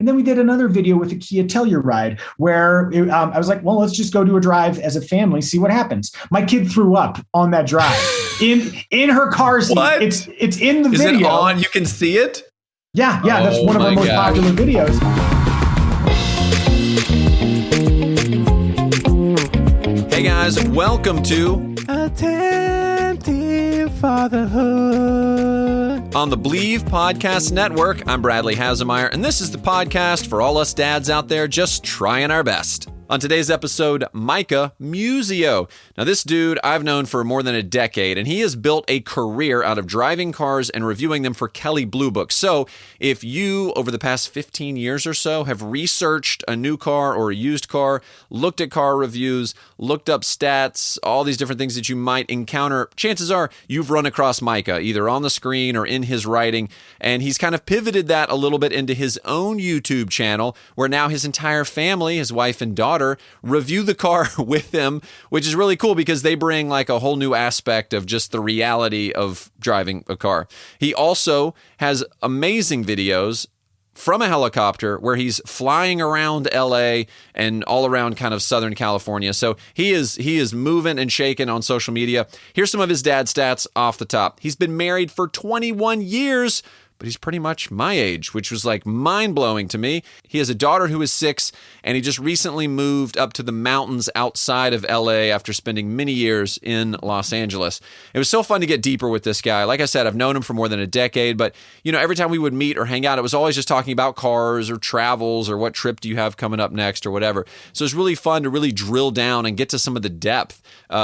And then we did another video with the Kia Telluride where I was like, well, let's just go do a drive as a family, see what happens. My kid threw up on that drive in her car seat. What? It's in the video. Is it on? You can see it? Yeah, that's one of our most popular videos. Hey guys, welcome to Attentive Fatherhood on the Believe Podcast Network. I'm Bradley Hasemeyer, and this is the podcast for all us dads out there just trying our best. On today's episode, Micah Muzio. Now, this dude I've known for more than a decade, and he has built a career out of driving cars and reviewing them for Kelley Blue Book. So, if you, over the past 15 years or so, have researched a new car or a used car, looked at car reviews, looked up stats, all these different things that you might encounter, chances are you've run across Micah, either on the screen or in his writing, and he's kind of pivoted that a little bit into his own YouTube channel, where now his entire family, his wife and daughter, review the car with him, which is really cool because they bring like a whole new aspect of just the reality of driving a car. He also has amazing videos from a helicopter where he's flying around LA and all around kind of Southern California. So he is moving and shaking on social media. Here's some of his dad stats off the top. He's been married for 21 years, but he's pretty much my age, which was like mind-blowing to me. He has a daughter who is 6, and he just recently moved up to the mountains outside of LA after spending many years in Los Angeles. It was so fun to get deeper with this guy. Like I said, I've known him for more than a decade, but every time we would meet or hang out, it was always just talking about cars or travels or what trip do you have coming up next or whatever. So it's really fun to really drill down and get to some of the depth.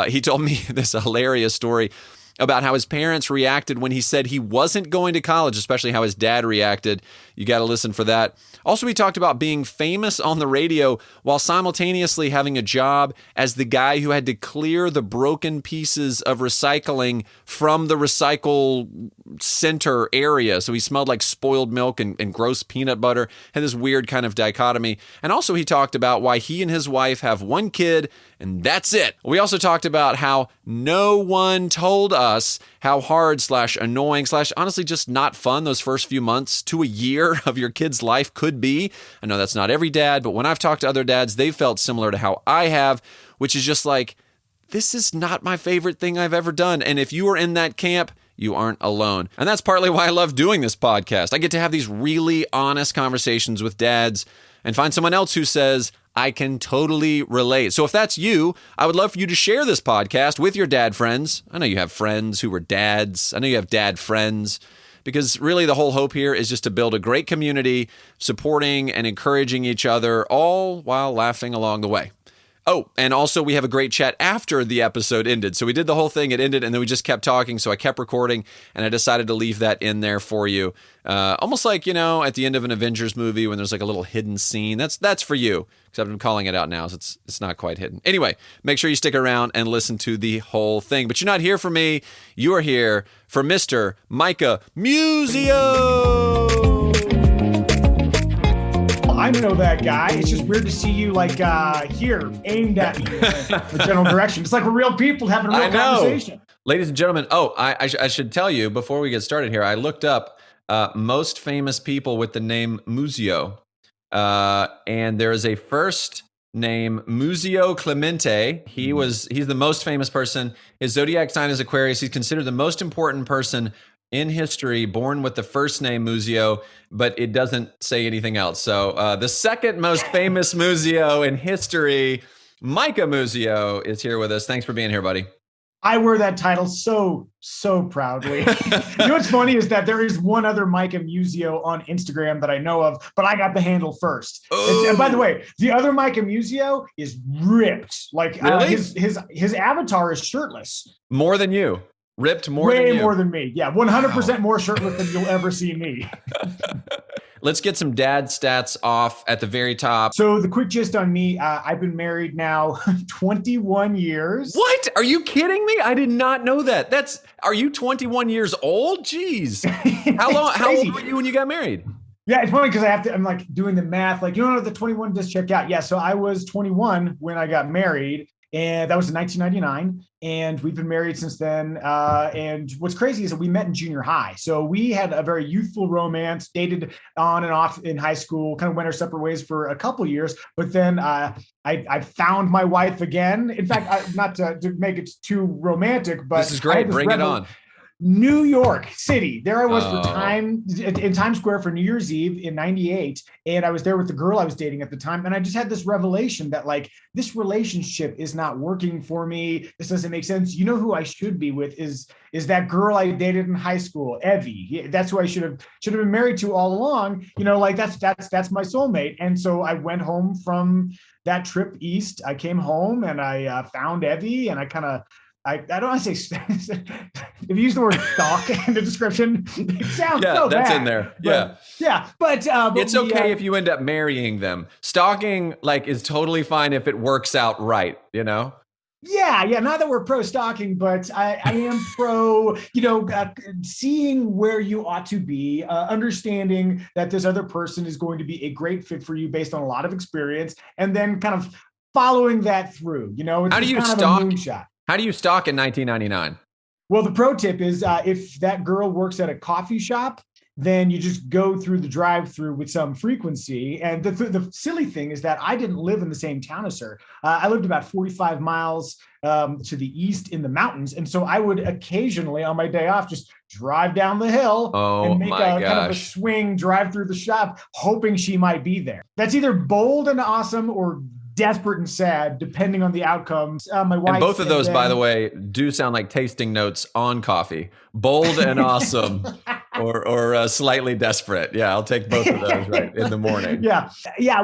He told me this hilarious story about how his parents reacted when he said he wasn't going to college, especially how his dad reacted. You got to listen for that. Also, we talked about being famous on the radio while simultaneously having a job as the guy who had to clear the broken pieces of recycling from the recycle center area. So he smelled like spoiled milk and gross peanut butter, had this weird kind of dichotomy. And also he talked about why he and his wife have one kid and that's it. We also talked about how no one told us how hard / annoying / honestly just not fun those first few months to a year of your kid's life could be. I know that's not every dad, but when I've talked to other dads, they've felt similar to how I have, which is just like, this is not my favorite thing I've ever done. And if you are in that camp, you aren't alone. And that's partly why I love doing this podcast. I get to have these really honest conversations with dads and find someone else who says, I can totally relate. So if that's you, I would love for you to share this podcast with your dad friends. I know you have friends who are dads. I know you have dad friends. Because really the whole hope here is just to build a great community, supporting and encouraging each other, all while laughing along the way. Oh, and also we have a great chat after the episode ended. So we did the whole thing, it ended, and then we just kept talking. So I kept recording, and I decided to leave that in there for you. Almost like, at the end of an Avengers movie when there's like a little hidden scene. That's for you, except I'm calling it out now, so it's not quite hidden. Anyway, make sure you stick around and listen to the whole thing. But you're not here for me. You are here for Mr. Micah Muzio. I know that guy. It's just weird to see you like here, aimed at me in the general direction. It's like we're real people having a real conversation. Ladies and gentlemen, I should tell you before we get started here, I looked up most famous people with the name Muzio. And there is a first name, Muzio Clemente. He's the most famous person. His zodiac sign is Aquarius. He's considered the most important person in history, born with the first name Muzio, but it doesn't say anything else. So the second most famous Muzio in history, Micah Muzio, is here with us. Thanks for being here, buddy. I wear that title so proudly. You know what's funny is that there is one other Micah Muzio on Instagram that I know of, but I got the handle first. And by the way, the other Micah Muzio is ripped. Like really? His avatar is shirtless. More than you. Ripped more than you. Way more than me. Yeah, 100% more shirtless than you'll ever see me. Let's get some dad stats off at the very top. So the quick gist on me, I've been married now 21 years. What? Are you kidding me? I did not know that. Are you 21 years old? Jeez. How old were you when you got married? Yeah, it's funny because I'm like doing the math. Like, the 21 just check out. Yeah, so I was 21 when I got married. And that was in 1999. And we've been married since then. And what's crazy is that we met in junior high. So we had a very youthful romance, dated on and off in high school, kind of went our separate ways for a couple years. But then I found my wife again. In fact, not to make it too romantic, but this is great. Bring it on. New York City. There I was in Times Square for New Year's Eve in 98. And I was there with the girl I was dating at the time. And I just had this revelation that like, this relationship is not working for me. This doesn't make sense. You know who I should be with is that girl I dated in high school, Evie. That's who I should have been married to all along. You know, like that's my soulmate. And so I went home from that trip east. I came home and I found Evie, and I don't want to say, if you use the word stalk in the description, it sounds so bad. Yeah, that's in there. But it's okay if you end up marrying them. Stalking is totally fine if it works out right, you know? Yeah. Not that we're pro stalking, but I am pro, seeing where you ought to be, understanding that this other person is going to be a great fit for you based on a lot of experience, and then kind of following that through, it's How do you kind stalk? of a moonshot. How do you stalk in 1999? Well, the pro tip is if that girl works at a coffee shop, then you just go through the drive-through with some frequency. And the silly thing is that I didn't live in the same town as her. I lived about 45 miles to the east in the mountains. And so I would occasionally on my day off just drive down the hill and make kind of a swing, drive through the shop, hoping she might be there. That's either bold and awesome or desperate and sad, depending on the outcomes. My wife, and both of those, by the way, do sound like tasting notes on coffee. Bold and awesome, or slightly desperate. Yeah, I'll take both of those right in the morning. Yeah.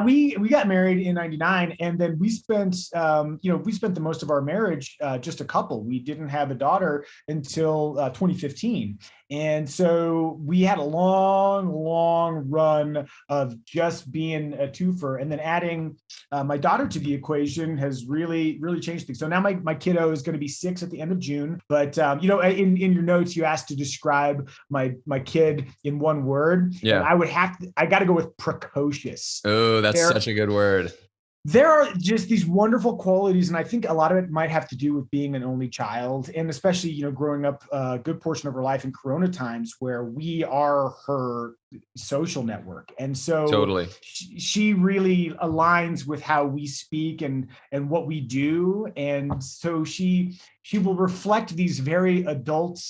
We got married in '99, and then we spent the most of our marriage just a couple. We didn't have a daughter until 2015. And so we had a long run of just being a twofer, and then adding my daughter to the equation has really changed things. So now my kiddo is going to be 6 at the end of June. But in your notes, you asked to describe my kid in one word. Yeah, and I got to go with precocious. Oh, that's such a good word. There are just these wonderful qualities, and I think a lot of it might have to do with being an only child, and especially, growing up a good portion of her life in Corona times where we are her social network. And so totally, she really aligns with how we speak and what we do. And so she will reflect these very adult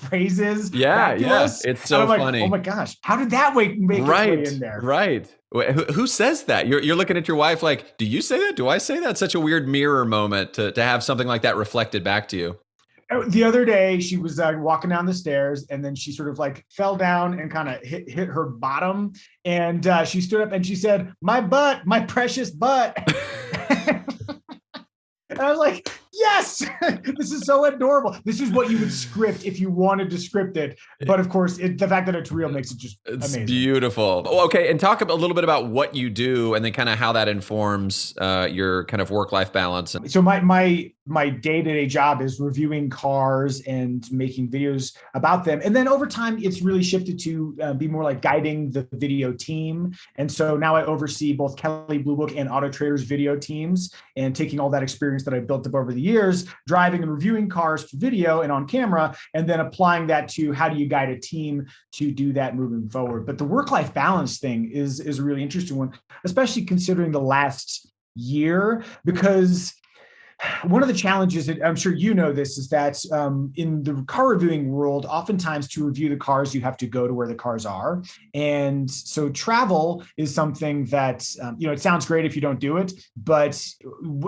phrases. Yeah. It's so funny. Oh my gosh, how did that make its way in there? Right. Who says that? You're looking at your wife like, do you say that? Do I say that? Such a weird mirror moment to have something like that reflected back to you. The other day, she was walking down the stairs, and then she sort of fell down and kind of hit her bottom. And she stood up and she said, "My butt, my precious butt." And I was like, yes, this is so adorable. This is what you would script if you wanted to script it. But of course, the fact that it's real makes it just amazing. It's beautiful. Okay, and talk a little bit about what you do and then kind of how that informs your kind of work-life balance. So my day-to-day job is reviewing cars and making videos about them. And then over time, it's really shifted to be more like guiding the video team. And so now I oversee both Kelley Blue Book and Auto Trader's video teams, and taking all that experience that I built up over the years, driving and reviewing cars for video and on camera, and then applying that to how do you guide a team to do that moving forward. But the work-life balance thing is a really interesting one, especially considering the last year, because one of the challenges that I'm sure you know this is that in the car reviewing world, oftentimes to review the cars, you have to go to where the cars are. And so travel is something that, it sounds great if you don't do it. But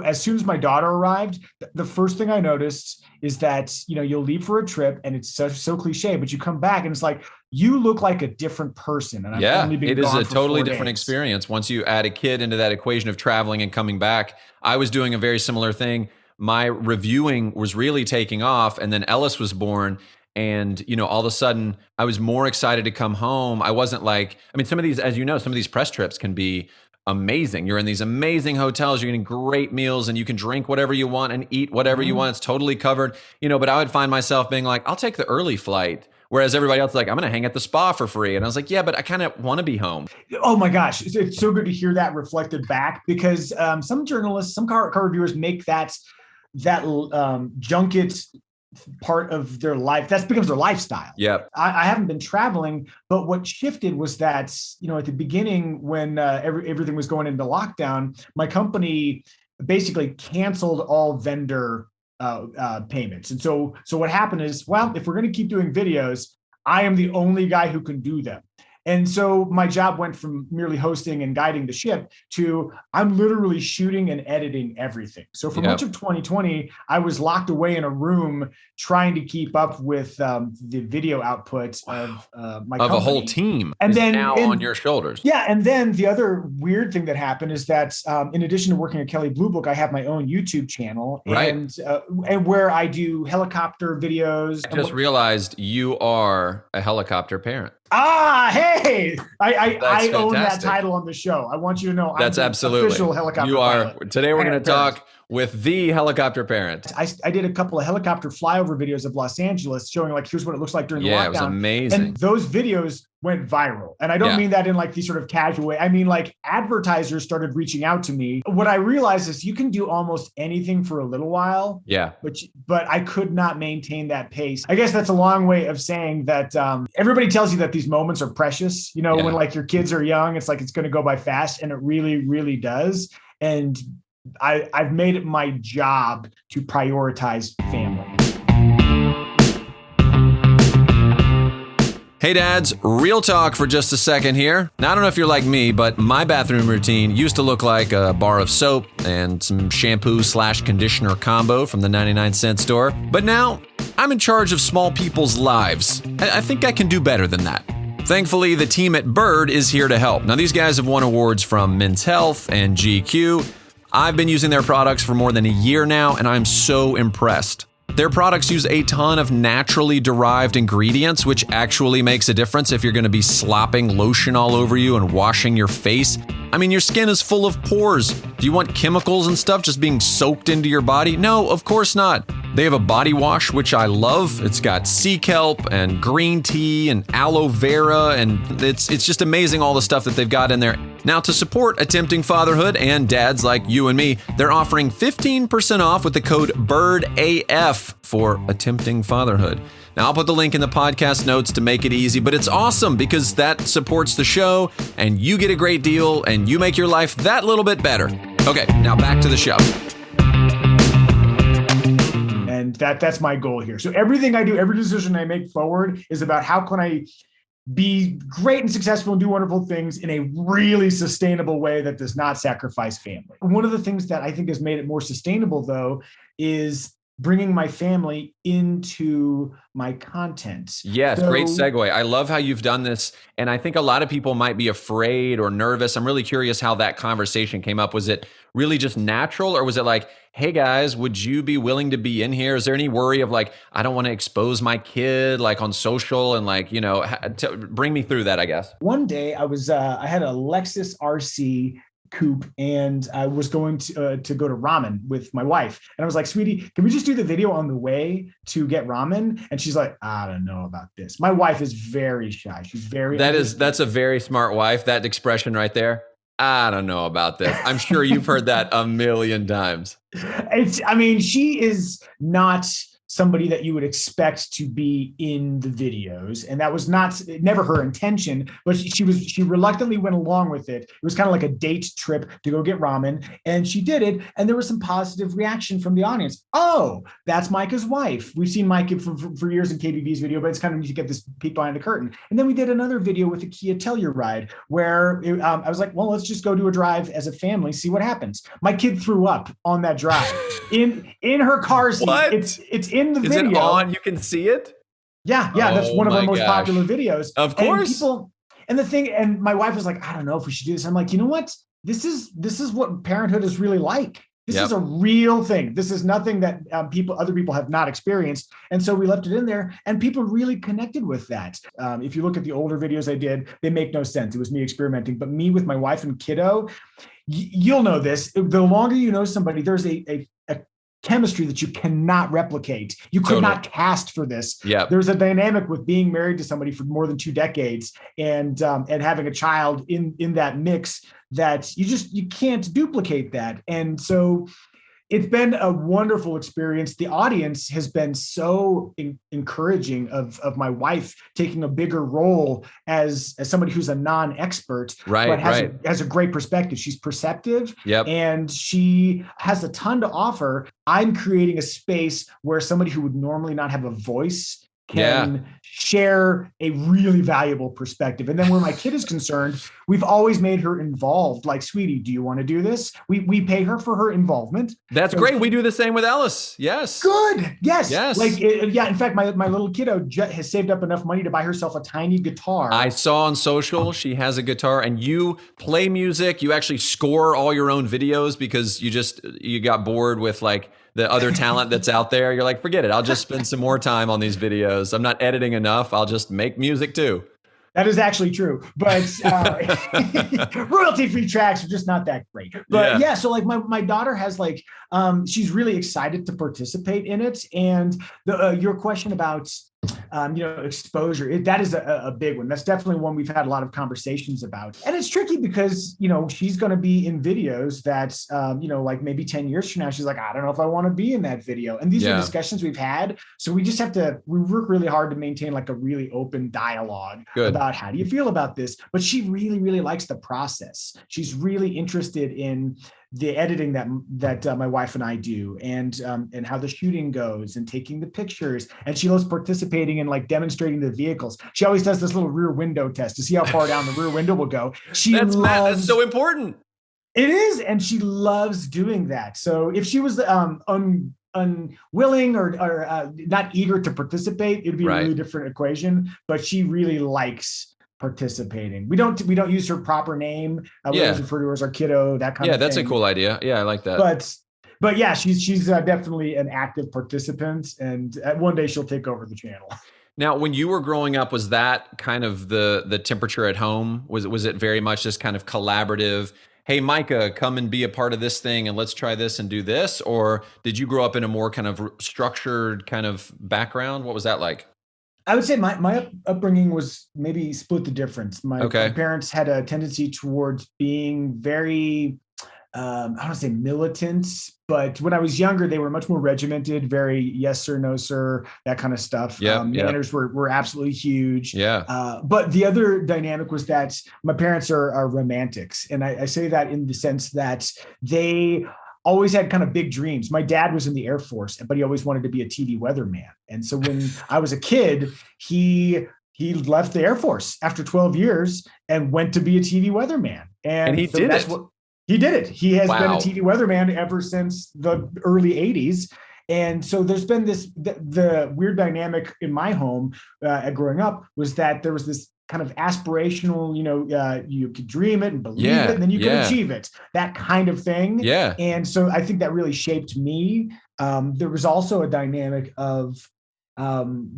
as soon as my daughter arrived, the first thing I noticed is that, you'll leave for a trip and it's so cliche, but you come back and it's like, you look like a different person. And I've only been it is gone a for totally 4 different days. experience. Once you add a kid into that equation of traveling and coming back, I was doing a very similar thing. My reviewing was really taking off, and then Ellis was born. And, all of a sudden I was more excited to come home. I wasn't some of these, as you know, some of these press trips can be amazing. You're in these amazing hotels, you're getting great meals, and you can drink whatever you want and eat whatever you want. It's totally covered, but I would find myself being like, I'll take the early flight Whereas everybody else is like, I'm going to hang at the spa for free. And I was like, yeah, but I kind of want to be home. Oh my gosh. It's so good to hear that reflected back, because some journalists, some car reviewers make that junket part of their life. That becomes their lifestyle. Yep. I haven't been traveling, but what shifted was that, at the beginning when everything was going into lockdown, my company basically canceled all vendor payments. And so what happened is, well, if we're going to keep doing videos, I am the only guy who can do them. And so my job went from merely hosting and guiding the ship to I'm literally shooting and editing everything. So for much of 2020, I was locked away in a room trying to keep up with the video output of my company. Of a whole team. And then now on your shoulders. Yeah. And then the other weird thing that happened is that in addition to working at Kelley Blue Book, I have my own YouTube channel, right, and where I do helicopter videos. I just realized you are a helicopter parent. Hey, I own that title on the show. I want you to know that's I'm absolutely official helicopter pilot. Today we're going to talk with the helicopter parent. I did a couple of helicopter flyover videos of Los Angeles showing like, here's what it looks like during the lockdown. Yeah, it was amazing. And those videos went viral. And I don't mean that in like the sort of casual way. I mean, like advertisers started reaching out to me. What I realized is you can do almost anything for a little while. Yeah. But I could not maintain that pace. I guess that's a long way of saying that everybody tells you that these moments are precious. When like your kids are young, it's like it's going to go by fast, and it really, really does. And I've made it my job to prioritize family. Hey dads, real talk for just a second here. Now, I don't know if you're like me, but my bathroom routine used to look like a bar of soap and some shampoo/conditioner combo from the 99-cent store. But now I'm in charge of small people's lives. I think I can do better than that. Thankfully, the team at Bird is here to help. Now, these guys have won awards from Men's Health and GQ. I've been using their products for more than a year now, and I'm so impressed. Their products use a ton of naturally derived ingredients, which actually makes a difference if you're going to be slopping lotion all over you and washing your face. I mean, your skin is full of pores. Do you want chemicals and stuff just being soaked into your body? No, of course not. They have a body wash, which I love. It's got sea kelp and green tea and aloe vera, and it's just amazing all the stuff that they've got in there. Now, to support Attempting Fatherhood and dads like you and me, they're offering 15% off with the code BIRDAF for Attempting Fatherhood. Now, I'll put the link in the podcast notes to make it easy, but it's awesome because that supports the show, and you get a great deal, and you make your life that little bit better. Okay, now back to the show. And that's my goal here. So everything I do, every decision I make forward is about how can I be great and successful and do wonderful things in a really sustainable way that does not sacrifice family. One of the things that I think has made it more sustainable, though, is bringing my family into my content. Yes, great segue. I love how you've done this. And I think a lot of people might be afraid or nervous. I'm really curious how that conversation came up. Was it really just natural, or was it like, hey guys, would you be willing to be in here? Is there any worry of like, I don't want to expose my kid like on social and like, bring me through that, I guess. One day I was, I had a Lexus RC coupe, and I was going to go to ramen with my wife. And I was like, sweetie, can we just do the video on the way to get ramen? And she's like, I don't know about this. My wife is very shy. She's very... That's a very smart wife. That expression right there. I don't know about this. I'm sure you've heard that a million times. She is not somebody that you would expect to be in the videos. And that was never her intention, but she reluctantly went along with it. It was kind of like a date trip to go get ramen, and she did it. And there was some positive reaction from the audience. Oh, that's Micah's wife. We've seen Micah for years in KBV's video, but it's kind of neat to get this peek behind the curtain. And then we did another video with the Kia Telluride where I was like, well, let's just go do a drive as a family, see what happens. My kid threw up on that drive in her car seat. What? It's in the video. Is it on? You can see it? Yeah. That's one of our most popular videos. Of course. And my wife was like, I don't know if we should do this. I'm like, you know what? This is what parenthood is really like. This is a real thing. This is nothing that other people have not experienced. And so we left it in there, and people really connected with that. If you look at the older videos I did, they make no sense. It was me experimenting, but me with my wife and kiddo, you'll know this. The longer you know somebody, there's a chemistry that you cannot replicate. You could not cast for this. Yeah. There's a dynamic with being married to somebody for more than 2 decades and having a child in that mix that you can't duplicate that. And so it's been a wonderful experience. The audience has been so encouraging of my wife taking a bigger role as somebody who's a non-expert, but has a great perspective. She's perceptive, and she has a ton to offer. I'm creating a space where somebody who would normally not have a voice can share a really valuable perspective. And then where my kid is concerned, we've always made her involved. Like, sweetie, do you want to do this? We pay her for her involvement. That's great. We do the same with Ellis. Yes. Good. Yes. Like, in fact, my little kiddo has saved up enough money to buy herself a tiny guitar. I saw on social, she has a guitar, and you play music. You actually score all your own videos because you got bored with like the other talent that's out there. You're like, forget it. I'll just spend some more time on these videos. I'm not editing enough. I'll just make music too. That is actually true, but royalty-free tracks are just not that great. But so like my daughter has like, she's really excited to participate in it. And your question about exposure, that is a big one. That's definitely one we've had a lot of conversations about. And it's tricky because, she's going to be in videos that, like maybe 10 years from now, she's like, I don't know if I want to be in that video. And these are discussions we've had. So we just we work really hard to maintain like a really open dialogue about how do you feel about this? But she really, really likes the process. She's really interested in the editing that my wife and I do, and how the shooting goes, and taking the pictures. And she loves participating in like demonstrating the vehicles. She always does this little rear window test to see how far down the rear window will go. That's so important. It is, and she loves doing that. So if she was unwilling or not eager to participate, it'd be a really different equation. But she really likes participating. We don't use her proper name. We always refer to her as our kiddo, that kind of thing. Yeah, that's a cool idea. Yeah, I like that. But yeah, she's definitely an active participant, and one day she'll take over the channel. Now, when you were growing up, was that kind of the temperature at home? Was it very much this kind of collaborative, hey, Micah, come and be a part of this thing and let's try this and do this? Or did you grow up in a more kind of structured kind of background? What was that like? I would say my upbringing was maybe split the difference. My parents had a tendency towards being very, I don't want to say militant, but when I was younger, they were much more regimented, very yes sir, no sir, that kind of stuff. Manners were absolutely huge. But the other dynamic was that my parents are romantics. And I say that in the sense that they always had kind of big dreams. My dad was in the Air Force, but he always wanted to be a TV weatherman. And so when I was a kid, he left the Air Force after 12 years and went to be a TV weatherman. And he did it. He did it. He has been a TV weatherman ever since the early 80s. And so there's been the weird dynamic in my home growing up was that there was this kind of aspirational, you could dream it and believe it, and then you can achieve it, that kind of thing. And so I think that really shaped me. There was also a dynamic of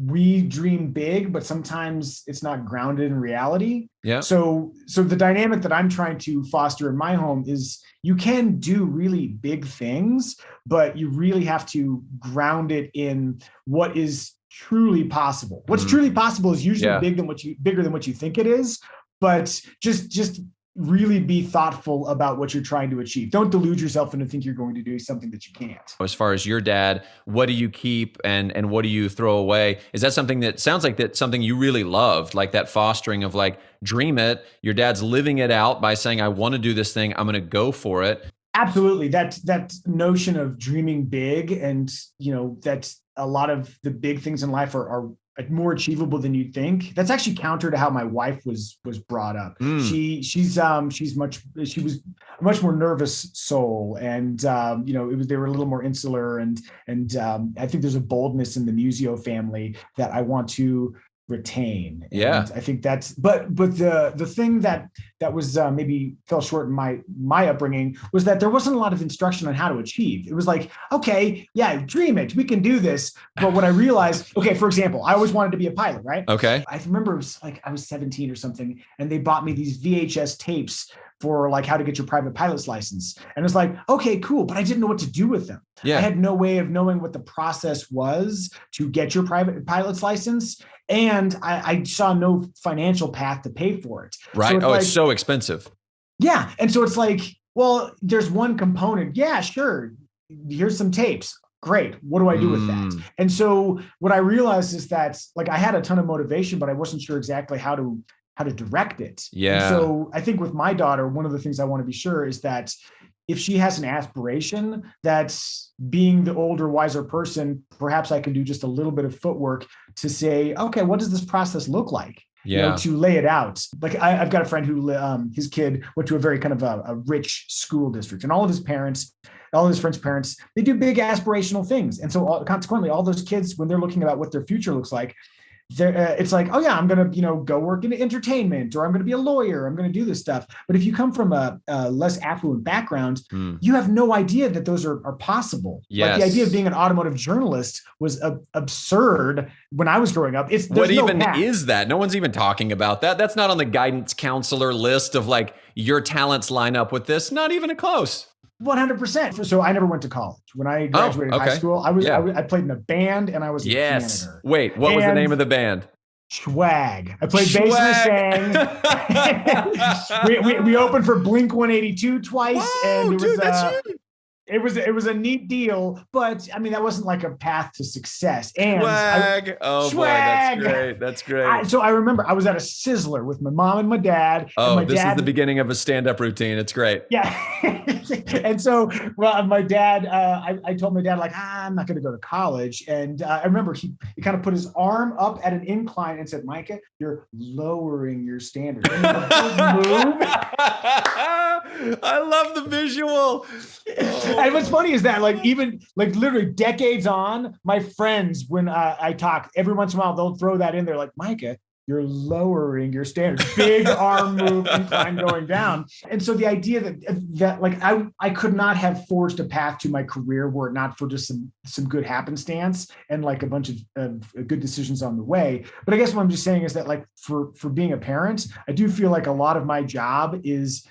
we dream big, but sometimes it's not grounded in reality. So the dynamic that I'm trying to foster in my home is you can do really big things, but you really have to ground it in what is truly possible. What's truly possible is usually bigger than what you think it is, but just really be thoughtful about what you're trying to achieve. Don't delude yourself into think you're going to do something that you can't. As far as your dad, what do you keep and what do you throw away? Is that something that sounds like that's something you really loved, like that fostering of like, dream it. Your dad's living it out by saying, I want to do this thing. I'm going to go for it. Absolutely. That notion of dreaming big, and that a lot of the big things in life are more achievable than you'd think. That's actually counter to how my wife was brought up. She was a much more nervous soul, and they were a little more insular, and I think there's a boldness in the Musio family that I want to retain. And I think that's, but the thing that was maybe fell short in my upbringing was that there wasn't a lot of instruction on how to achieve. It was like, okay, dream it, we can do this. But what I realized, for example, I always wanted to be a pilot, right? Okay. I remember it was like I was 17 or something, and they bought me these VHS tapes for like how to get your private pilot's license. And it's like, okay, cool. But I didn't know what to do with them. Yeah. I had no way of knowing what the process was to get your private pilot's license. And I saw no financial path to pay for it. Right. So it's so expensive. Yeah. And so it's like, well, there's one component. Yeah, sure. Here's some tapes. Great. What do I do with that? And so what I realized is that like I had a ton of motivation, but I wasn't sure exactly how to direct it. Yeah. And so I think with my daughter, one of the things I want to be sure is that if she has an aspiration, that's being the older, wiser person, perhaps I can do just a little bit of footwork to say, okay, what does this process look like? Yeah. To lay it out. Like I've got a friend who his kid went to a very kind of a rich school district, and all of his friends' parents, they do big aspirational things. And so consequently, all those kids, when they're looking about what their future looks like, it's like, oh yeah, I'm going to, go work in entertainment, or I'm going to be a lawyer. I'm going to do this stuff. But if you come from a less affluent background, you have no idea that those are possible. Yes. Like the idea of being an automotive journalist was absurd when I was growing up. What even is that? No one's even talking about that. That's not on the guidance counselor list of like your talents line up with this. Not even close. 100%. So I never went to college. When I graduated high school, I played in a band and I was a janitor. Wait, what was the name of the band? Swag. I played bass and sang. we opened for Blink 182 twice. Whoa, and dude, that's huge. It was a neat deal, but I mean, that wasn't like a path to success. And Swag. Swag. Boy, that's great. So I remember I was at a Sizzler with my mom and my dad. Oh, and this is the beginning of a stand-up routine. It's great. Yeah. And so, well, my dad, I told my dad, like, I'm not going to go to college. And I remember he kind of put his arm up at an incline and said, Micah, you're lowering your standards. And move. I love the visual. And what's funny is that, like, even like literally decades on, my friends, when I talk, every once in a while, they'll throw that in there, like, Micah, you're lowering your standards. Big arm move, incline going down. And so the idea that like I could not have forged a path to my career were it not for just some good happenstance and like a bunch of good decisions on the way. But I guess what I'm just saying is that like for being a parent, I do feel like a lot of my job is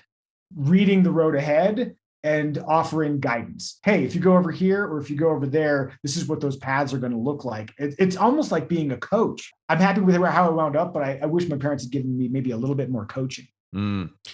reading the road ahead and offering guidance. Hey, if you go over here or if you go over there, this is what those paths are going to look like. It's almost like being a coach. I'm happy with how I wound up, but I wish my parents had given me maybe a little bit more coaching.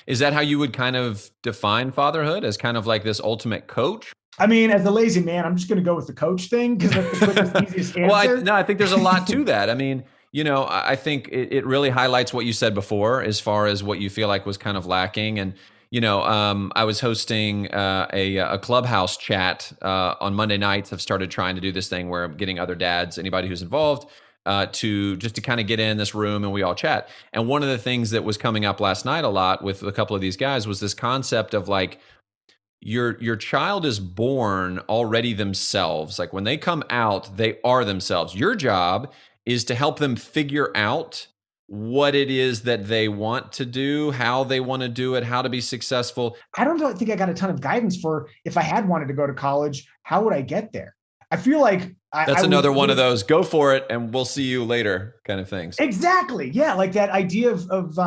Is that how you would kind of define fatherhood, as kind of like this ultimate coach? I mean, as a lazy man, I'm just going to go with the coach thing because that's the easiest answer. Well, I think there's a lot to that. I mean, I think it really highlights what you said before as far as what you feel like was kind of lacking. And I was hosting a Clubhouse chat on Monday nights. I've started trying to do this thing where I'm getting other dads, anybody who's involved, to kind of get in this room and we all chat. And one of the things that was coming up last night a lot with a couple of these guys was this concept of like, your child is born already themselves. Like when they come out, they are themselves. Your job is to help them figure out what it is that they want to do, how they want to do it, how to be successful. I don't think I got a ton of guidance for if I had wanted to go to college, how would I get there? I feel like that's another one of those go for it and we'll see you later kind of things. Exactly. Yeah. Like that idea of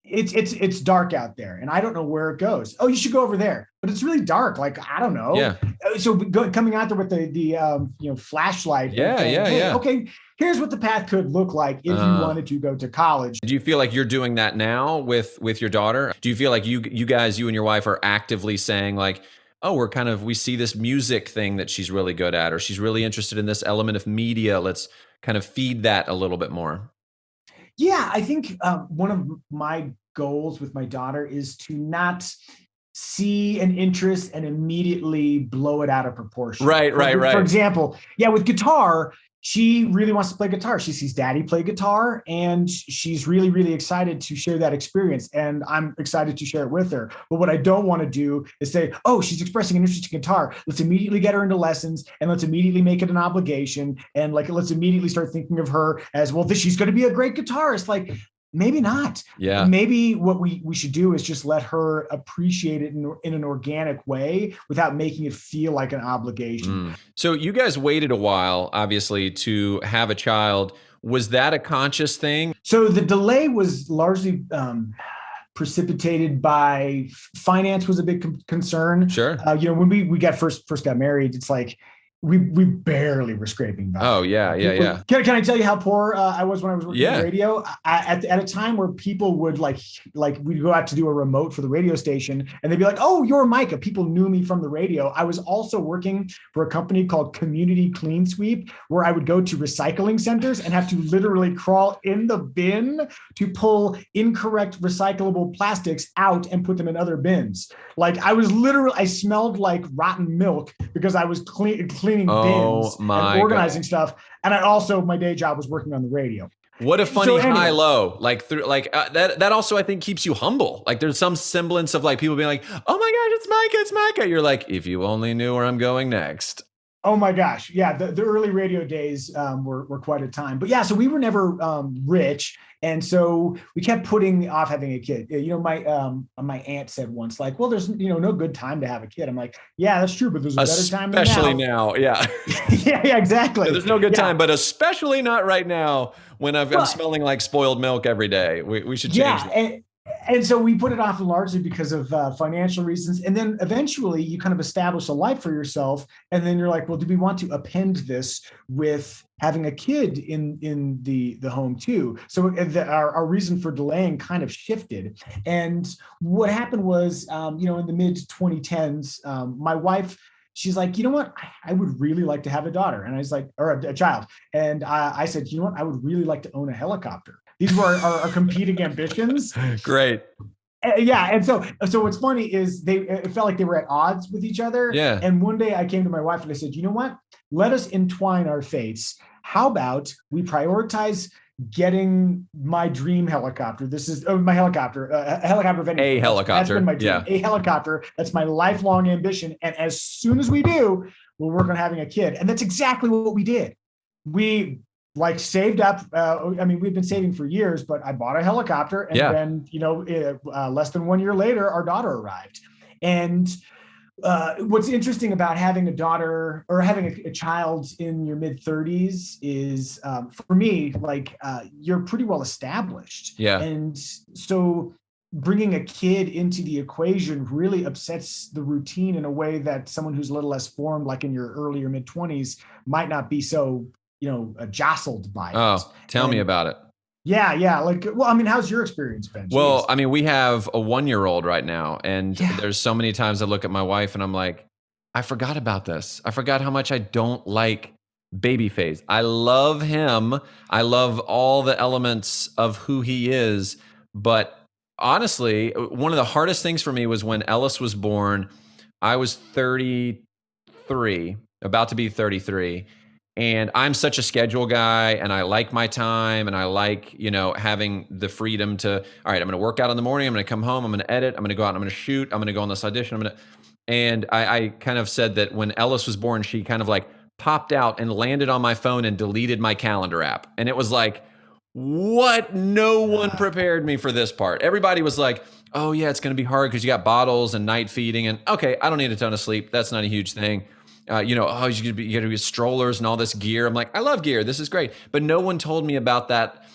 it's dark out there and I don't know where it goes. Oh, you should go over there, but it's really dark. Like, I don't know. Yeah. So coming out there with the flashlight. Yeah. Okay. Here's what the path could look like if you wanted to go to college. Do you feel like you're doing that now with your daughter? Do you feel like you guys, you and your wife are actively saying like, oh, we see this music thing that she's really good at, or she's really interested in this element of media. Let's kind of feed that a little bit more. Yeah, I think one of my goals with my daughter is to not see an interest and immediately blow it out of proportion. Right. For example, with guitar, she really wants to play guitar. She sees daddy play guitar and she's really, really excited to share that experience. And I'm excited to share it with her. But what I don't want to do is say, oh, she's expressing an interest in guitar. Let's immediately get her into lessons and let's immediately make it an obligation. And like, let's immediately start thinking of her as, well, she's going to be a great guitarist. Like, maybe not. Yeah. Maybe what we should do is just let her appreciate it in an organic way without making it feel like an obligation. So you guys waited a while, obviously, to have a child. Was that a conscious thing? So the delay was largely precipitated by finance was a big concern. Sure. When we first got married, it's like we barely were scraping by. Oh yeah. Can I tell you how poor I was when I was working in radio? At a time where people would like we'd go out to do a remote for the radio station, and they'd be like, "Oh, you're Micah." People knew me from the radio. I was also working for a company called Community Clean Sweep, where I would go to recycling centers and have to literally crawl in the bin to pull incorrect recyclable plastics out and put them in other bins. Like I smelled like rotten milk because I was cleaning bins and organizing stuff. And my day job was working on the radio. What a funny high low, that also I think keeps you humble. Like there's some semblance of like people being like, "Oh my gosh, it's Micah." You're like, if you only knew where I'm going next. Oh my gosh. Yeah. The early radio days were quite a time, but yeah, so we were never rich. And so we kept putting off having a kid. My aunt said once, like, well, there's, no good time to have a kid. I'm like, yeah, that's true, but there's a better time than now. Especially now. Yeah. yeah, exactly. There's no good time, but especially not right now when I'm smelling like spoiled milk every day. We should change that. And so we put it off largely because of financial reasons. And then eventually you kind of establish a life for yourself. And then you're like, well, do we want to append this with having a kid in the home too? So our reason for delaying kind of shifted. And what happened was, in the mid 2010s, my wife, she's like, you know what? I would really like to have a daughter. And I was like, or a child. And I said, you know what? I would really like to own a helicopter. These were our competing ambitions. Great. Yeah. And so what's funny is it felt like they were at odds with each other. Yeah. And one day I came to my wife and I said, you know what? Let us entwine our fates. How about we prioritize getting my dream helicopter? This is my helicopter, a helicopter of any. A helicopter. That's been my dream. Yeah. A helicopter. That's my lifelong ambition. And as soon as we do, we'll work on having a kid. And that's exactly what we did. We saved up. We've been saving for years, but I bought a helicopter, and then, less than 1 year later, our daughter arrived. And what's interesting about having a daughter or having a child in your mid 30s is, for me, you're pretty well established. Yeah. And so bringing a kid into the equation really upsets the routine in a way that someone who's a little less formed, like in your early or mid 20s, might not be so jostled by it. Oh, tell me about it. Yeah. How's your experience been? Jeez. Well, we have a 1-year-old right now, and there's so many times I look at my wife and I'm like, I forgot about this. I forgot how much I don't like Babyface. I love him. I love all the elements of who he is. But honestly, one of the hardest things for me was when Ellis was born. I was 33, about to be 33. And I'm such a schedule guy, and I like my time, and I like, having the freedom to, all right, I'm going to work out in the morning. I'm going to come home. I'm going to edit. I'm going to go out and I'm going to shoot. I'm going to go on this audition. And I kind of said that when Ellis was born, she kind of popped out and landed on my phone and deleted my calendar app. And it was like, what? No one prepared me for this part. Everybody was like, oh yeah, it's going to be hard because you got bottles and night feeding. And okay, I don't need a ton of sleep. That's not a huge thing. You got to be strollers and all this gear. I'm like, I love gear. This is great. But no one told me about that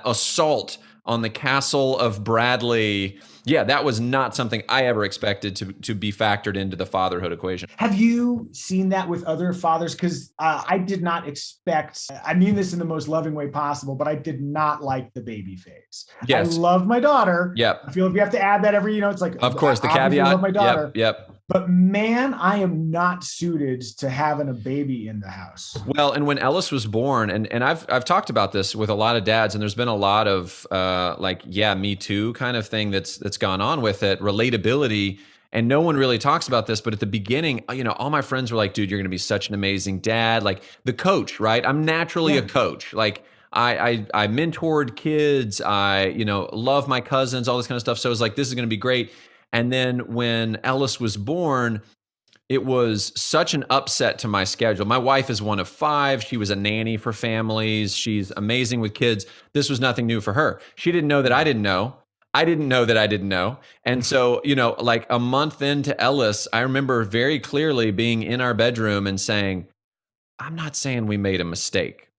assault on the castle of Bradley. Yeah, that was not something I ever expected to be factored into the fatherhood equation. Have you seen that with other fathers? Because I did not expect, I mean this in the most loving way possible, but I did not like the baby phase. Yes. I love my daughter. Yep. I feel like we have to add that every, it's like, of course, the caveat. I love my daughter. Yep. But man, I am not suited to having a baby in the house. Well, and when Ellis was born, and I've talked about this with a lot of dads, and there's been a lot of me too kind of thing that's gone on with it, relatability, and no one really talks about this. But at the beginning, all my friends were like, "Dude, you're going to be such an amazing dad." Like the coach, right? I'm naturally a coach. Like I mentored kids. I love my cousins, all this kind of stuff. So I was like, this is going to be great. And then when Ellis was born, it was such an upset to my schedule. My wife is one of 5. She was a nanny for families. She's amazing with kids. This was nothing new for her. She didn't know that I didn't know. I didn't know that I didn't know. And so, a month into Ellis, I remember very clearly being in our bedroom and saying, I'm not saying we made a mistake,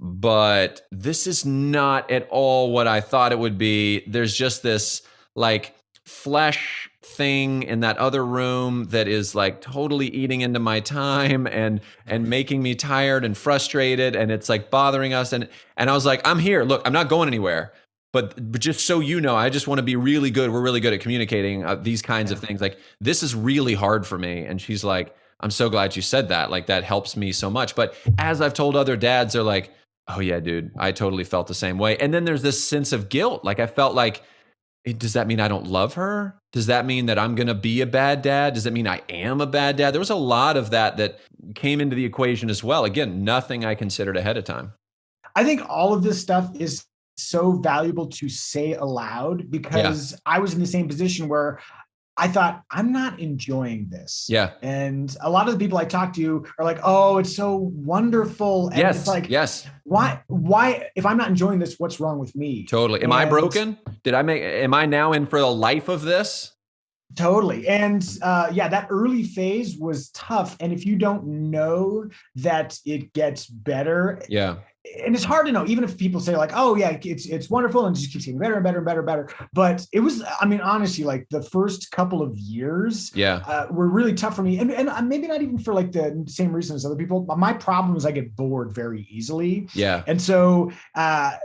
but this is not at all what I thought it would be. There's just this like flesh thing in that other room that is like totally eating into my time and making me tired and frustrated, and it's like bothering us. And I was like, I'm here. Look, I'm not going anywhere. But just so you know, I just want to be really good. We're really good at communicating these kinds of things. Like, this is really hard for me. And she's like, I'm so glad you said that. Like, that helps me so much. But as I've told other dads, they're like, oh yeah, dude, I totally felt the same way. And then there's this sense of guilt. Like, I felt like, does that mean I don't love her? Does that mean that I'm going to be a bad dad? Does it mean I am a bad dad? There was a lot of that came into the equation as well. Again, nothing I considered ahead of time. I think all of this stuff is so valuable to say aloud, because I was in the same position where I thought, I'm not enjoying this. Yeah. And a lot of the people I talk to are like, oh, it's so wonderful. And yes. It's like, yes. Why, if I'm not enjoying this, what's wrong with me? Totally. Am I broken? Am I now in for the life of this? Totally. And that early phase was tough. And if you don't know that it gets better. Yeah. And it's hard to know, even if people say like, oh yeah, it's wonderful and it just keeps getting better and better and better and better. But it was, I mean, honestly, like the first couple of years were really tough for me. And maybe not even for like the same reason as other people. My problem is I get bored very easily. Yeah. And so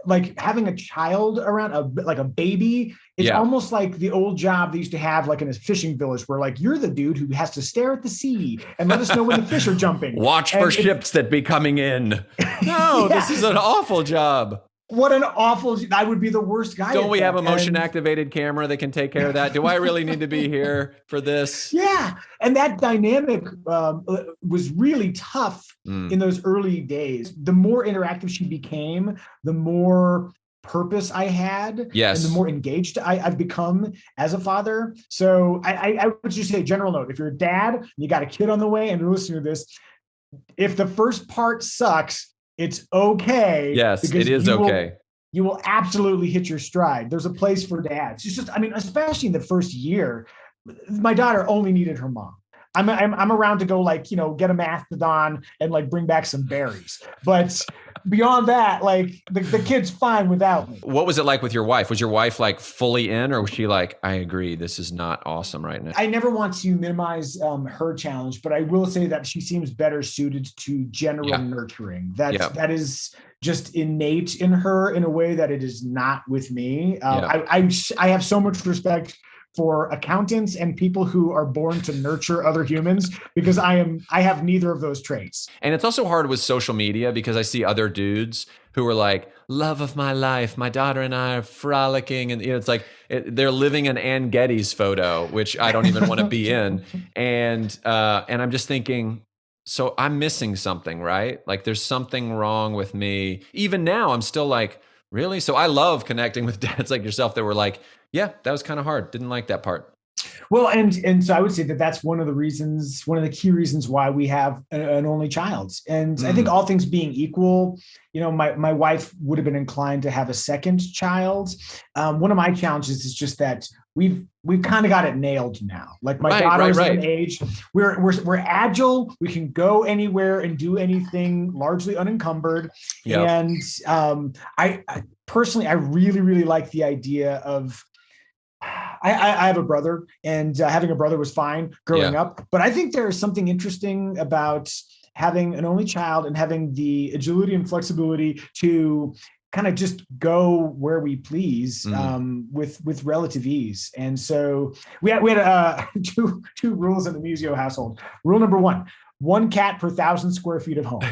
like having a child around, like a baby, it's almost like the old job they used to have like in a fishing village where like you're the dude who has to stare at the sea and let us know when the fish are jumping. Watch for ships that be coming in. No, this is an awful job. What an awful, I would be the worst guy. Don't we have a motion activated camera that can take care of that? Do I really need to be here for this? Yeah. And that dynamic was really tough in those early days. The more interactive she became, the more purpose I had, yes, and the more engaged I've become as a father. So I would just say, general note, if you're a dad and you got a kid on the way and you're listening to this, if the first part sucks, it's okay. Yes, it is okay. You will absolutely hit your stride. There's a place for dads. It's just, I mean, especially in the first year, my daughter only needed her mom. I'm around to go like, get a mastodon and like bring back some berries. But beyond that, like the kid's fine without me. What was it like with your wife? Was your wife like fully in, or was she like, I agree, this is not awesome right now? I never want to minimize her challenge, but I will say that she seems better suited to general nurturing. That is just innate in her in a way that it is not with me. I have so much respect for accountants and people who are born to nurture other humans, because I have neither of those traits. And it's also hard with social media because I see other dudes who are like, love of my life, my daughter and I are frolicking. And it's like, they're living an Ann Getty's photo, which I don't even want to be in. And I'm just thinking, so I'm missing something, right? Like there's something wrong with me. Even now, I'm still like, really? So I love connecting with dads like yourself that were like, yeah, that was kind of hard. Didn't like that part. Well, and so I would say that that's one of the key reasons why we have an only child. And I think all things being equal, my wife would have been inclined to have a second child. One of my challenges is just that we've kind of got it nailed now. Like my daughter's at an age, we're agile. We can go anywhere and do anything largely unencumbered. Yep. And I personally, I really, really like the idea of, I have a brother, and having a brother was fine growing up. But I think there is something interesting about having an only child and having the agility and flexibility to kind of just go where we please with relative ease. And so we had two rules in the Musio household. Rule number one cat per 1,000 square feet of home.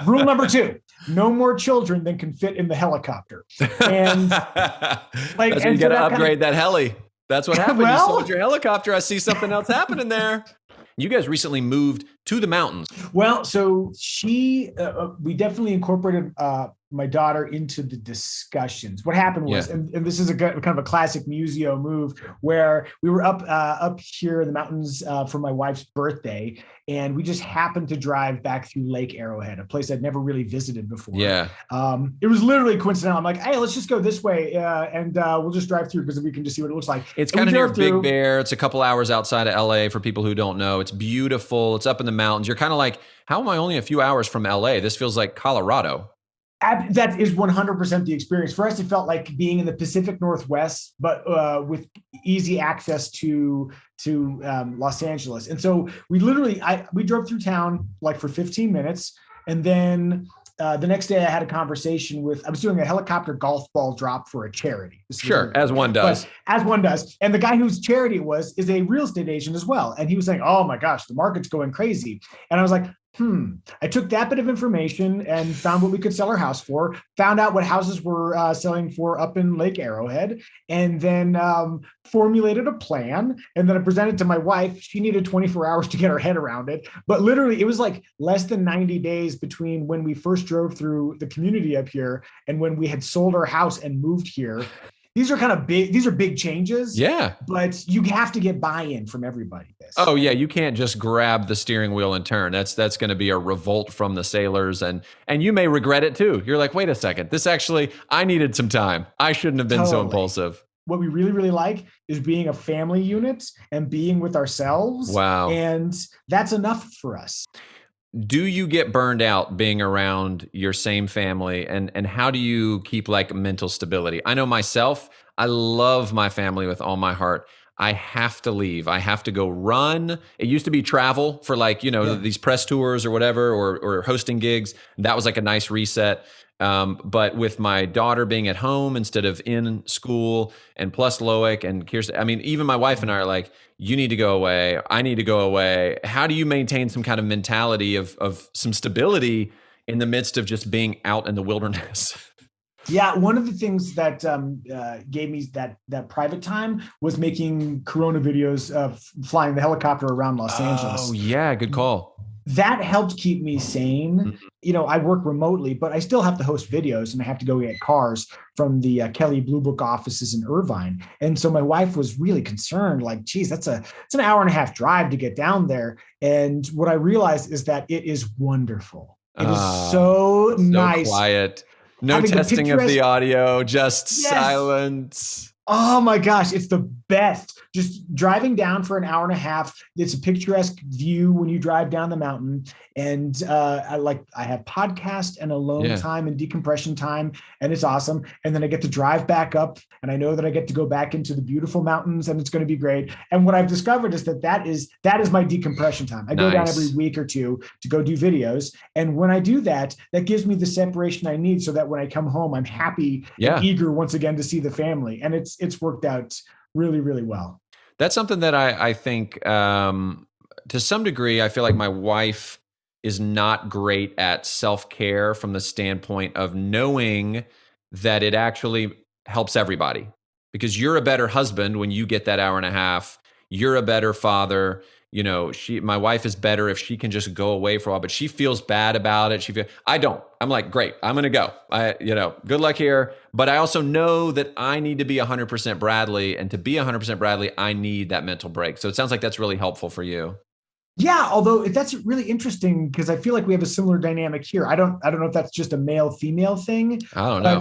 Rule number 2, no more children than can fit in the helicopter. And like, that's when you got to upgrade that heli. That's what happened. You sold your helicopter. I see something else happening there. You guys recently moved to the mountains. Well, so we definitely incorporated my daughter into the discussions. What happened was, and this is a kind of a classic Musio move, where we were up here in the mountains for my wife's birthday, and we just happened to drive back through Lake Arrowhead, a place I'd never really visited before. Yeah. It was literally coincidental. I'm like, hey, let's just go this way, and we'll just drive through because we can just see what it looks like. It's kind of near Big Bear. It's a couple hours outside of LA for people who don't know. It's beautiful. It's up in the mountains. You're kind of like, how am I only a few hours from LA? This feels like Colorado. That is 100% the experience. For us, it felt like being in the Pacific Northwest, but with easy access to Los Angeles. And so we drove through town like for 15 minutes, and then the next day I had a conversation I was doing a helicopter golf ball drop for a charity. Sure, as one does. As one does. And the guy whose charity it was is a real estate agent as well. And he was saying, oh my gosh, the market's going crazy. And I was like, I took that bit of information and found what we could sell our house for, found out what houses were selling for up in Lake Arrowhead, and then formulated a plan. And then I presented to my wife. She needed 24 hours to get her head around it. But literally, it was like less than 90 days between when we first drove through the community up here and when we had sold our house and moved here. These are big changes. Yeah. But you have to get buy-in from everybody. Oh yeah. You can't just grab the steering wheel and turn. That's going to be a revolt from the sailors. And you may regret it too. You're like, wait a second, I needed some time. I shouldn't have been so impulsive. What we really, really like is being a family unit and being with ourselves. Wow. And that's enough for us. Do you get burned out being around your same family, and how do you keep like mental stability? I know myself, I love my family with all my heart. I have to leave. I have to go run. It used to be travel for like, these press tours or whatever, or hosting gigs. That was like a nice reset. But with my daughter being at home instead of in school, and plus Loic and Kirsten, I mean, even my wife and I are like, you need to go away. I need to go away. How do you maintain some kind of mentality of some stability in the midst of just being out in the wilderness? Yeah, one of the things that gave me that private time was making Corona videos of flying the helicopter around Los Angeles. Oh yeah, good call. That helped keep me sane. Mm-hmm. I work remotely, but I still have to host videos and I have to go get cars from the Kelley Blue Book offices in Irvine. And so my wife was really concerned, like, geez, it's an hour and a half drive to get down there. And what I realized is that it is wonderful. It is so nice. Quiet. No testing of the audio, just silence. Oh my gosh, it's the best. Just driving down for an hour and a half. It's a picturesque view when you drive down the mountain. And I have podcast and alone time and decompression time, and it's awesome. And then I get to drive back up, and I know that I get to go back into the beautiful mountains, and it's going to be great. And what I've discovered is that is my decompression time. I go down every week or two to go do videos, and when I do that, that gives me the separation I need, so that when I come home, I'm happy and eager once again to see the family. And it's worked out really, really well. That's something that I think, to some degree, I feel like my wife is not great at self-care from the standpoint of knowing that it actually helps everybody. Because you're a better husband when you get that hour and a half. You're a better father. My wife is better if she can just go away for a while, but she feels bad about it. I don't. I'm like, great, I'm going to go. Good luck here. But I also know that I need to be 100% Bradley, and to be 100% Bradley, I need that mental break. So it sounds like that's really helpful for you. Yeah, although that's really interesting because I feel like we have a similar dynamic here. I don't know if that's just a male-female thing. I don't know.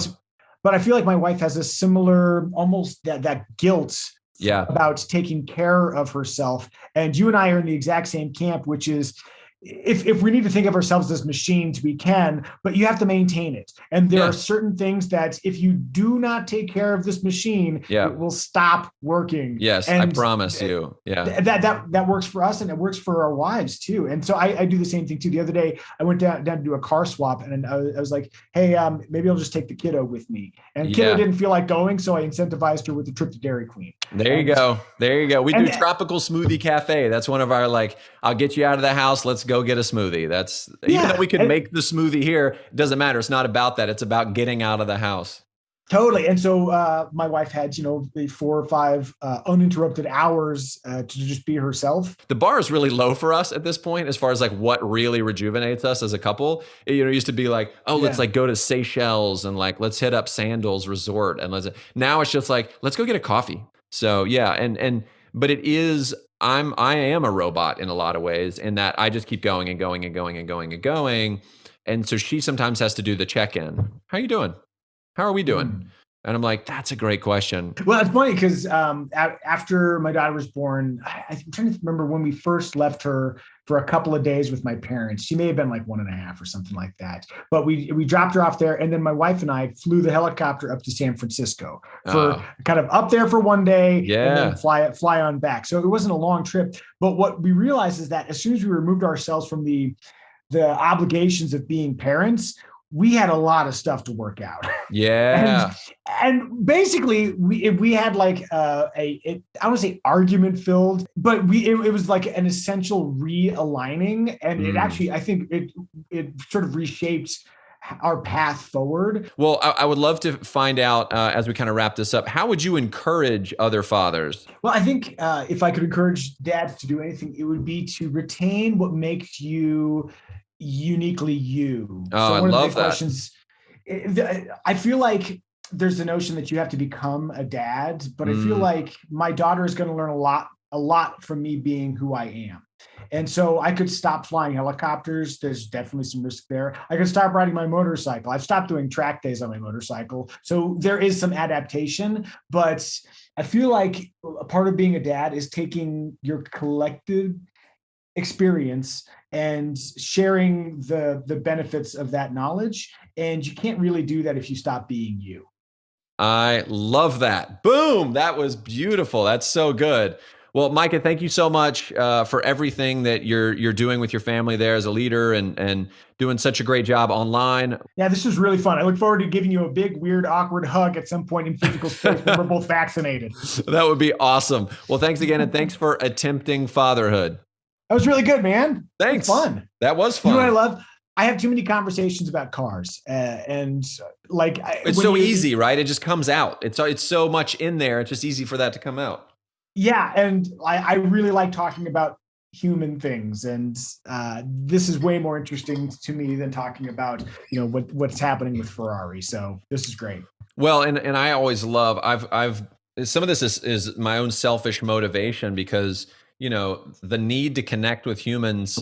But I feel like my wife has a similar, almost that guilt about taking care of herself. And you and I are in the exact same camp, which is if we need to think of ourselves as machines, we can, but you have to maintain it. And there are certain things that if you do not take care of this machine, it will stop working. Yes, and I promise you. Yeah. That works for us, and it works for our wives too. And so I do the same thing too. The other day I went down to do a car swap, and I was like, hey, maybe I'll just take the kiddo with me. And kiddo didn't feel like going, so I incentivized her with a trip to Dairy Queen. There you go. We do Tropical Smoothie Cafe. That's one of our I'll get you out of the house. Let's go get a smoothie. That's even though we could make the smoothie here, it doesn't matter. It's not about that. It's about getting out of the house. Totally. And so my wife had, 4 or 5 uninterrupted hours to just be herself. The bar is really low for us at this point, as far as what really rejuvenates us as a couple. It used to be let's go to Seychelles and let's hit up Sandals Resort. And now it's just let's go get a coffee. So but it is, I am a robot in a lot of ways, in that I just keep going and going and going and going and going. And so she sometimes has to do the check-in. How are you doing? How are we doing? And I'm like, that's a great question. Well, it's funny because after my daughter was born, I'm trying to remember when we first left her for a couple of days with my parents. She may have been like 1.5 or something like that. But we dropped her off there. And then my wife and I flew the helicopter up to San Francisco for kind of up there for one day and then fly on back. So it wasn't a long trip. But what we realized is that as soon as we removed ourselves from the obligations of being parents, we had a lot of stuff to work out. Yeah. and basically we had like I want to say argument filled, but it was like an essential realigning. And it actually, I think it sort of reshaped our path forward. Well, I would love to find out as we kind of wrap this up, how would you encourage other fathers? Well, I think if I could encourage dads to do anything, it would be to retain what makes you uniquely you. Oh, I love that. Questions, I feel like there's the notion that you have to become a dad, but I feel like my daughter is going to learn a lot from me being who I am. And so I could stop flying helicopters. There's definitely some risk there. I could stop riding my motorcycle. I've stopped doing track days on my motorcycle. So there is some adaptation, but I feel like a part of being a dad is taking your collective experience and sharing the benefits of that knowledge. And you can't really do that if you stop being you. I love that. Boom. That was beautiful. That's so good. Well, Micah, thank you so much for everything that you're doing with your family there as a leader and doing such a great job online. Yeah, this was really fun. I look forward to giving you a big, weird, awkward hug at some point in physical space when we're both vaccinated. That would be awesome. Well, thanks again. And thanks for attempting fatherhood. That was really good, man. Thanks. Fun. That was fun. You know what I love? I have too many conversations about cars, and like it's so easy, right? It just comes out. It's so much in there. It's just easy for that to come out. Yeah, and I really like talking about human things, and this is way more interesting to me than talking about what's happening with Ferrari. So this is great. Well, and I always love. I've some of this is my own selfish motivation because the need to connect with humans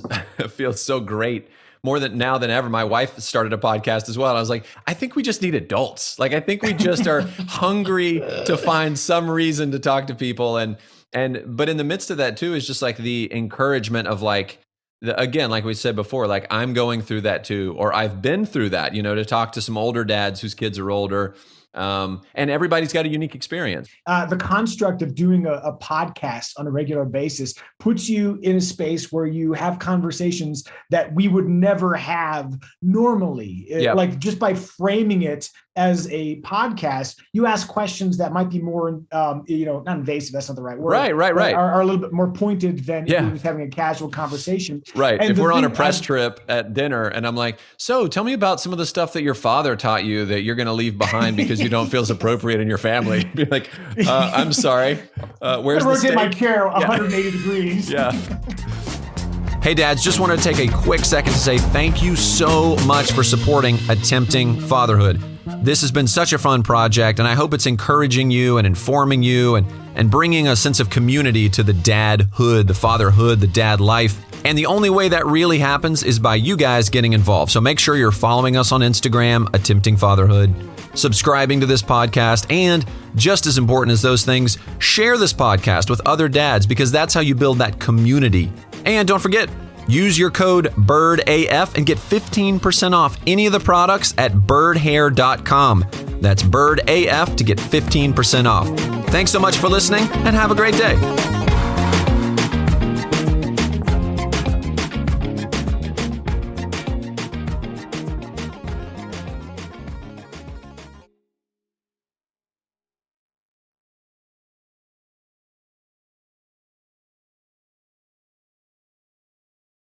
feels so great. More than now than ever. My wife started a podcast as well. And I was like, I think we just need adults. Like, I think we just are hungry to find some reason to talk to people. But in the midst of that too, is just like the encouragement of like, again, like we said before, like I'm going through that too, or I've been through that, to talk to some older dads whose kids are older. And everybody's got a unique experience. The construct of doing a podcast on a regular basis puts you in a space where you have conversations that we would never have normally. Yep. Like just by framing it as a podcast, you ask questions that might be more, not invasive. That's not the right word. Right. Are a little bit more pointed than if you're just having a casual conversation. Right. And if we're on a press trip at dinner and I'm like, so tell me about some of the stuff that your father taught you that you're going to leave behind because you don't feel is appropriate in your family. Be like, I'm sorry. Where's the steak? I rotate my chair 180 degrees. Yeah. Hey dads, just wanted to take a quick second to say thank you so much for supporting Attempting Fatherhood. This has been such a fun project, and I hope it's encouraging you and informing you and bringing a sense of community to the dadhood, the fatherhood, the dad life. And the only way that really happens is by you guys getting involved. So make sure you're following us on Instagram, Attempting Fatherhood, subscribing to this podcast, and just as important as those things, share this podcast with other dads because that's how you build that community. And don't forget, use your code BIRDAF and get 15% off any of the products at birdhair.com. That's BIRDAF to get 15% off. Thanks so much for listening and have a great day.